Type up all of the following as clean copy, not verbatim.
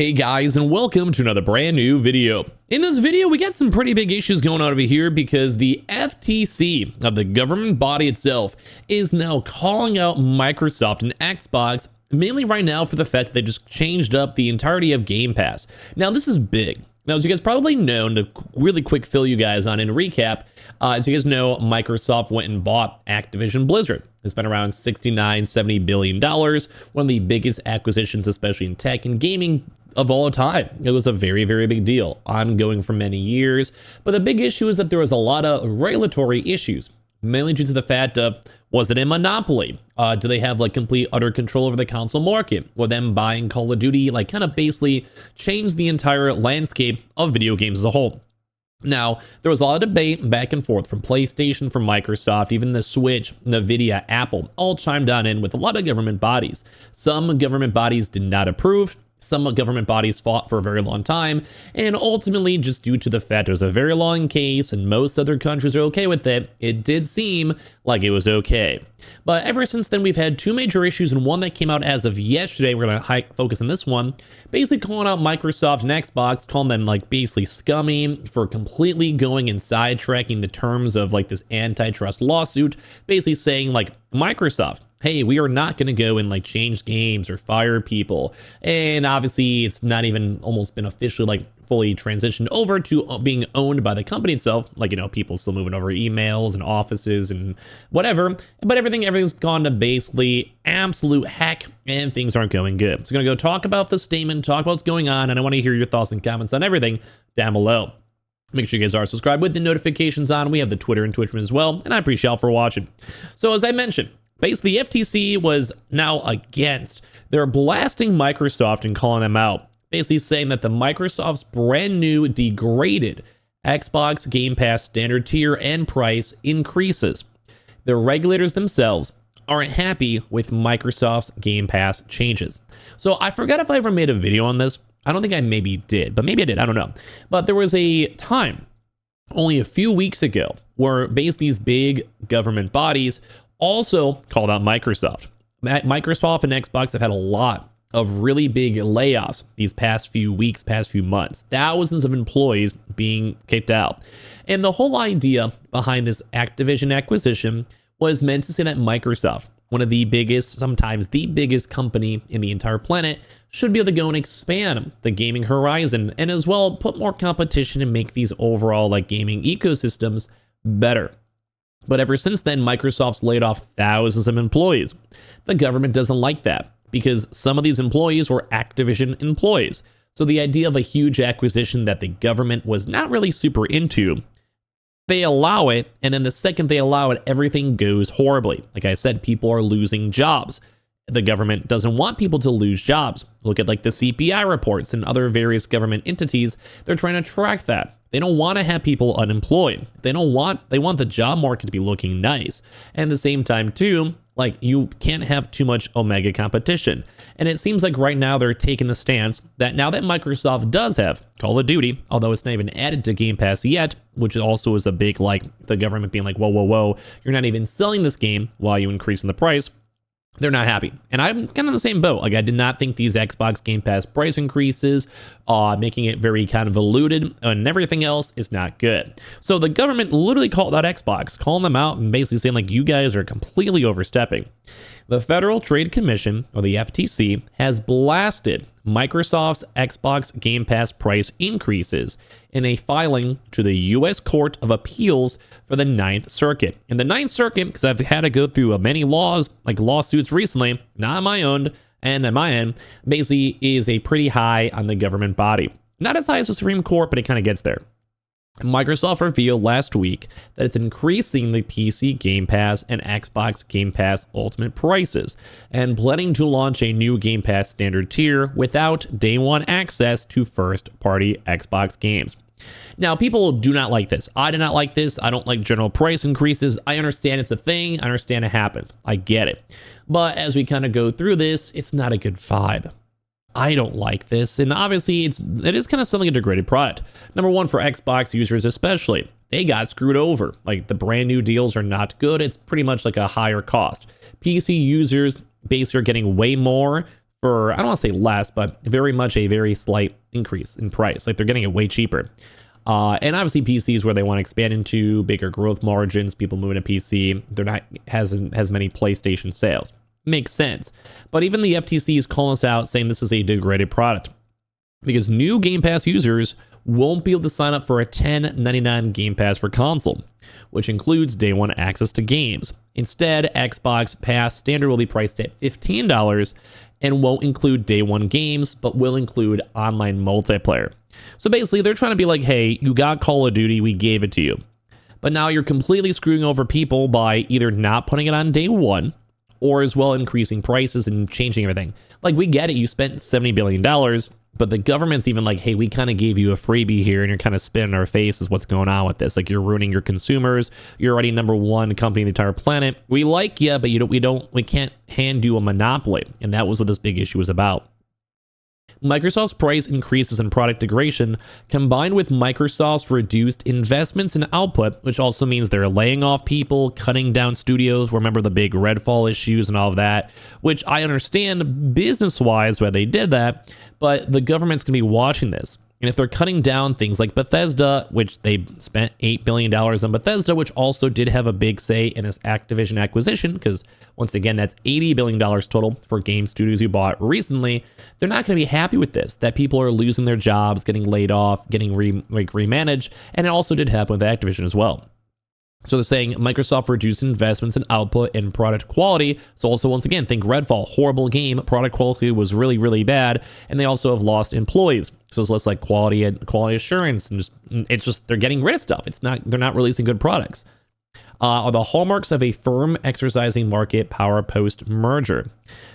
Hey guys, and welcome to another brand new video. In this video, we got some pretty big issues going on over here because the FTC, of the government body itself, is now calling out Microsoft and Xbox, mainly right now for the fact that they just changed up the entirety of Game Pass. Now, this is big. Now, as you guys probably know, to really quick fill you guys on in recap, as you guys know, Microsoft went and bought Activision Blizzard. It's been around $69-70 billion, one of the biggest acquisitions, especially in tech and gaming, of all time. It was a very, very big deal, ongoing for many years. But the big issue is that there was a lot of regulatory issues, mainly due to the fact of, was it a monopoly? Do they have like complete utter control over the console market? Or them buying Call of Duty, like kind of basically changed the entire landscape of video games as a whole. Now, there was a lot of debate back and forth from PlayStation, from Microsoft, even the Switch, Nvidia, Apple, all chimed on in with a lot of government bodies. Some government bodies did not approve. Some government bodies fought for a very long time, and ultimately, just due to the fact it was a very long case and most other countries are okay with it, it did seem like it was okay. But ever since then, we've had two major issues, and one that came out as of yesterday. We're going to focus on this one, basically calling out Microsoft and Xbox, calling them like basically scummy for completely going and sidetracking the terms of like this antitrust lawsuit, basically saying like, Microsoft, hey, we are not going to go and like change games or fire people. And obviously it's not even almost been officially like fully transitioned over to being owned by the company itself. Like, you know, people still moving over emails and offices and whatever, but everything's gone to basically absolute heck and things aren't going good. So I'm going to go talk about the statement, talk about what's going on. And I want to hear your thoughts and comments on everything down below. Make sure you guys are subscribed with the notifications on. We have the Twitter and Twitch as well. And I appreciate y'all for watching. So as I mentioned, basically, the FTC was now against. They're blasting Microsoft and calling them out, basically saying that the Microsoft's brand new degraded Xbox Game Pass standard tier and price increases. The regulators themselves aren't happy with Microsoft's Game Pass changes. So I forgot if I ever made a video on this. I don't think I maybe did, but maybe I did. I don't know. But there was a time only a few weeks ago where basically these big government bodies also called out Microsoft. Microsoft and Xbox have had a lot of really big layoffs these past few weeks, past few months. Thousands of employees being kicked out. And the whole idea behind this Activision acquisition was meant to say that Microsoft, one of the biggest, sometimes the biggest company in the entire planet, should be able to go and expand the gaming horizon and as well put more competition and make these overall like gaming ecosystems better. But ever since then, Microsoft's laid off thousands of employees. The government doesn't like that because some of these employees were Activision employees. So the idea of a huge acquisition that the government was not really super into, they allow it, and then the second they allow it, everything goes horribly. Like I said, people are losing jobs. The government doesn't want people to lose jobs. Look at like the CPI reports and other various government entities. They're trying to track that. They don't want to have people unemployed. They want the job market to be looking nice. And at the same time too, like you can't have too much Omega competition. And it seems like right now they're taking the stance that now that Microsoft does have Call of Duty, although it's not even added to Game Pass yet, which also is a big like the government being like, whoa, you're not even selling this game while you increasing the price. They're not happy. And I'm kind of in the same boat. Like, I did not think these Xbox Game Pass price increases, making it very kind of diluted, and everything else is not good. So the government literally called out Xbox, calling them out and basically saying, like, you guys are completely overstepping. The Federal Trade Commission, or the FTC, has blasted Microsoft's Xbox Game Pass price increases in a filing to the U.S. Court of Appeals for the Ninth Circuit. And the Ninth Circuit, because I've had to go through many lawsuits recently, not my own and at my end, basically is a pretty high on the government body. Not as high as the Supreme Court, but it kind of gets there. Microsoft revealed last week that it's increasing the PC Game Pass and Xbox Game Pass Ultimate prices and planning to launch a new Game Pass standard tier without day one access to first-party Xbox games. Now, people do not like this. I do not like this. I don't like general price increases. I understand it's a thing. I understand it happens. I get it. But as we kind of go through this, it's not a good vibe. I don't like this, and obviously it is kind of selling a degraded product. Number one, for Xbox users especially, they got screwed over. Like, the brand new deals are not good. It's pretty much like a higher cost. PC users basically are getting way more for, I don't want to say less, but very much a very slight increase in price. Like they're getting it way cheaper. And obviously PCs where they want to expand into bigger growth margins, people moving to PC, they're not has many PlayStation sales. Makes sense. But even the FTC is calling us out saying this is a degraded product because new Game Pass users won't be able to sign up for a $10.99 Game Pass for console, which includes day one access to games. Instead, Xbox Pass Standard will be priced at $15 and won't include day one games, but will include online multiplayer. So basically, they're trying to be like, hey, you got Call of Duty, we gave it to you. But now you're completely screwing over people by either not putting it on day one or as well increasing prices and changing everything. Like, we get it, you spent $70 billion, but the government's even like, hey, we kind of gave you a freebie here and you're kind of spitting in our face is what's going on with this. Like, you're ruining your consumers. You're already number one company in the entire planet. We like you, but we can't hand you a monopoly. And that was what this big issue was about. Microsoft's price increases and product degradation, combined with Microsoft's reduced investments in output, which also means they're laying off people, cutting down studios. Remember the big Redfall issues and all of that, which I understand business-wise why they did that, but the government's going to be watching this. And if they're cutting down things like Bethesda, which they spent $8 billion on Bethesda, which also did have a big say in this Activision acquisition, because once again, that's $80 billion total for game studios you bought recently, they're not going to be happy with this, that people are losing their jobs, getting laid off, getting remanaged, and it also did happen with Activision as well. So they're saying Microsoft reduced investments in output and product quality. So also, once again, think Redfall, horrible game, product quality was really, really bad, and they also have lost employees. So it's less like quality assurance, and they're getting rid of stuff. They're not releasing good products. Are the hallmarks of a firm exercising market power post merger.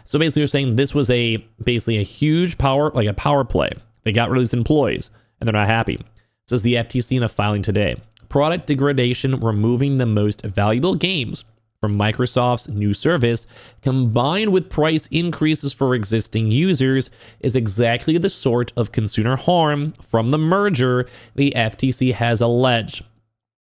So basically, they're saying this was basically a huge power play. They got rid of these employees, and they're not happy. Says the FTC in a filing today. Product degradation, removing the most valuable games from Microsoft's new service, combined with price increases for existing users, is exactly the sort of consumer harm from the merger the FTC has alleged.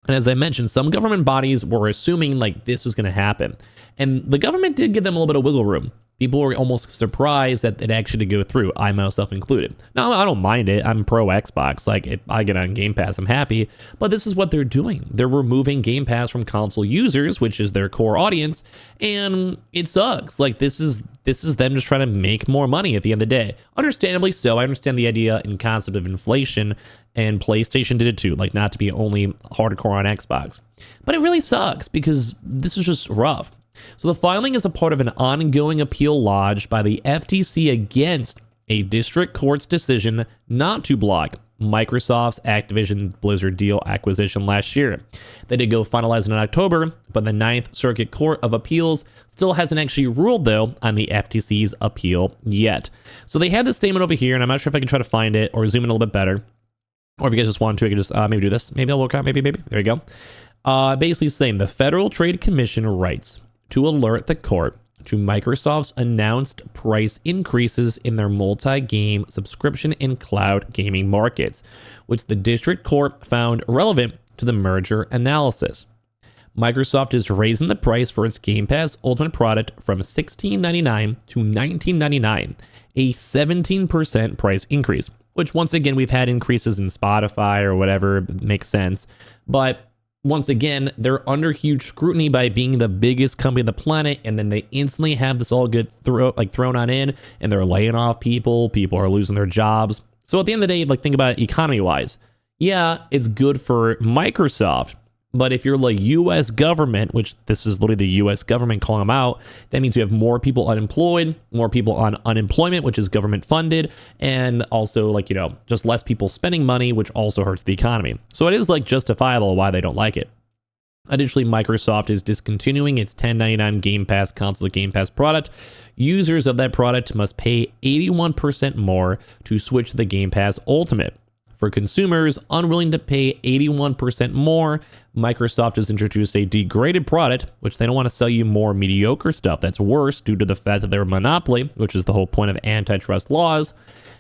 And as I mentioned, some government bodies were assuming like this was going to happen. And the government did give them a little bit of wiggle room. People were almost surprised that it actually did go through, I myself included. Now, I don't mind it. I'm pro Xbox. Like, if I get on Game Pass, I'm happy. But this is what they're doing. They're removing Game Pass from console users, which is their core audience, and it sucks. Like, this is them just trying to make more money at the end of the day. Understandably so. I understand the idea and concept of inflation, and PlayStation did it too. Like, not to be only hardcore on Xbox. But it really sucks because this is just rough. So the filing is a part of an ongoing appeal lodged by the FTC against a district court's decision not to block Microsoft's Activision Blizzard deal acquisition last year. They did go finalize in October, but the Ninth Circuit Court of Appeals still hasn't actually ruled, though, on the FTC's appeal yet. So they had this statement over here, and I'm not sure if I can try to find it or zoom in a little bit better. Or if you guys just want to, I can just maybe do this. Maybe I'll work out. Maybe. There you go. Basically saying the Federal Trade Commission writes to alert the court to Microsoft's announced price increases in their multi-game subscription and cloud gaming markets, which the district court found relevant to the merger analysis. Microsoft is raising the price for its Game Pass Ultimate product from $16.99 to $19.99, a 17% price increase, which once again, we've had increases in Spotify or whatever, makes sense, but once again, they're under huge scrutiny by being the biggest company on the planet, and then they instantly have this all get thrown on in, and they're laying off people. People are losing their jobs. So at the end of the day, like, think about it economy-wise. Yeah, it's good for Microsoft, but if you're the U.S. government, which this is literally the U.S. government calling them out, that means you have more people unemployed, more people on unemployment, which is government funded, and also just less people spending money, which also hurts the economy. So it is justifiable why they don't like it. Additionally, Microsoft is discontinuing its $10.99 Game Pass console Game Pass product. Users of that product must pay 81% more to switch to the Game Pass Ultimate. For consumers unwilling to pay 81% more, Microsoft has introduced a degraded product, which they don't want to sell you more mediocre stuff that's worse due to the fact that they're a monopoly, which is the whole point of antitrust laws.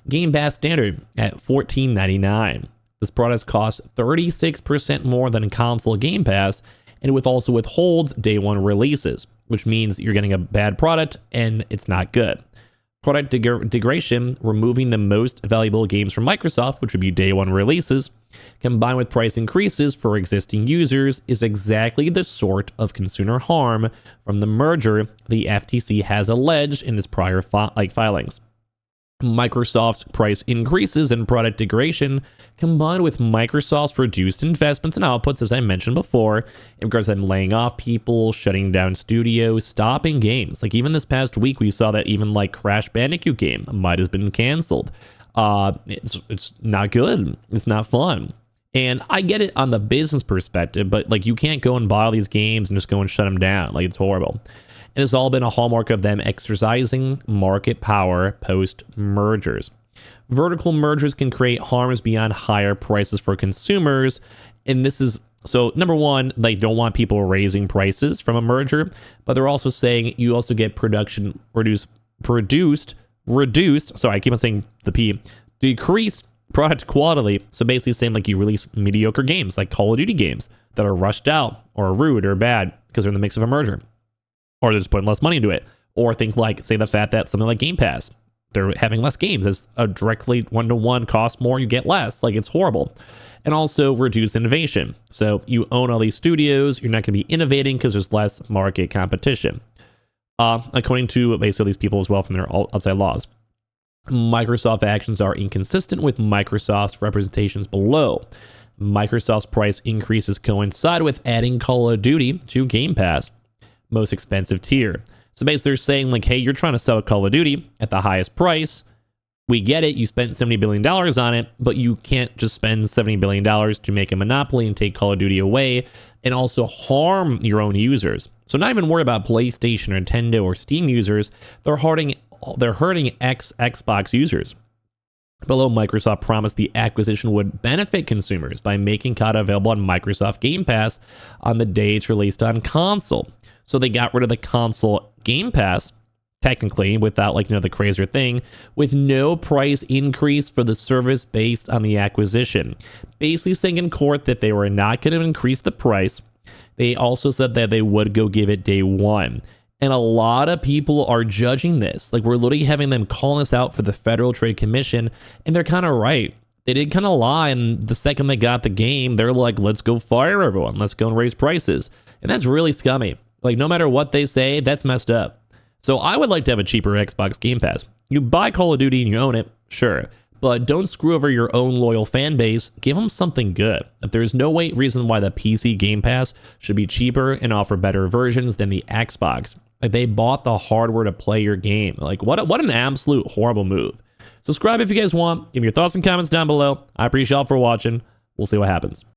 Game Pass Standard at $14.99. This product costs 36% more than console Game Pass, and also withholds day one releases, which means you're getting a bad product and it's not good. Product degradation, removing the most valuable games from Microsoft, which would be day one releases, combined with price increases for existing users, is exactly the sort of consumer harm from the merger the FTC has alleged in its prior filings. Microsoft's price increases and product degradation, combined with Microsoft's reduced investments and outputs, as I mentioned before, in regards to them laying off people, shutting down studios, stopping games. Like even this past week, we saw that even like Crash Bandicoot game might have been canceled. It's not good. It's not fun. And I get it on the business perspective, but like you can't go and buy all these games and just go and shut them down. Like it's horrible. It has all been a hallmark of them exercising market power post-mergers. Vertical mergers can create harms beyond higher prices for consumers. And this is, so number one, they don't want people raising prices from a merger, but they're also saying you also get production reduced, sorry, I keep on saying the P, decreased product quality. So basically saying like you release mediocre games like Call of Duty games that are rushed out or rude or bad because they're in the mix of a merger. Or they're just putting less money into it. Or think like, say the fact that something like Game Pass, they're having less games as a directly one-to-one cost more, you get less. Like it's horrible. And also reduce innovation. So you own all these studios, you're not going to be innovating because there's less market competition. According to basically these people as well from their outside laws. Microsoft actions are inconsistent with Microsoft's representations below. Microsoft's price increases coincide with adding Call of Duty to Game Pass. Most expensive tier. So basically they're saying like, hey, you're trying to sell Call of Duty at the highest price. We get it. You spent $70 billion on it, but you can't just spend $70 billion to make a monopoly and take Call of Duty away and also harm your own users. So not even worry about PlayStation or Nintendo or Steam users. They're hurting Xbox users. Below, Microsoft promised the acquisition would benefit consumers by making COD available on Microsoft Game Pass on the day it's released on console. So they got rid of the console Game Pass, technically, without like, the crazier thing, with no price increase for the service based on the acquisition. Basically saying in court that they were not going to increase the price. They also said that they would go give it day one. And a lot of people are judging this. Like, we're literally having them calling us out for the Federal Trade Commission, and they're kind of right. They did kind of lie, and the second they got the game, they're like, let's go fire everyone. Let's go and raise prices. And that's really scummy. Like, no matter what they say, that's messed up. So I would like to have a cheaper Xbox Game Pass. You buy Call of Duty and you own it, sure. But don't screw over your own loyal fan base. Give them something good. If there's no reason why the PC Game Pass should be cheaper and offer better versions than the Xbox. Like, they bought the hardware to play your game. Like, what an absolute horrible move. Subscribe if you guys want. Give me your thoughts and comments down below. I appreciate y'all for watching. We'll see what happens.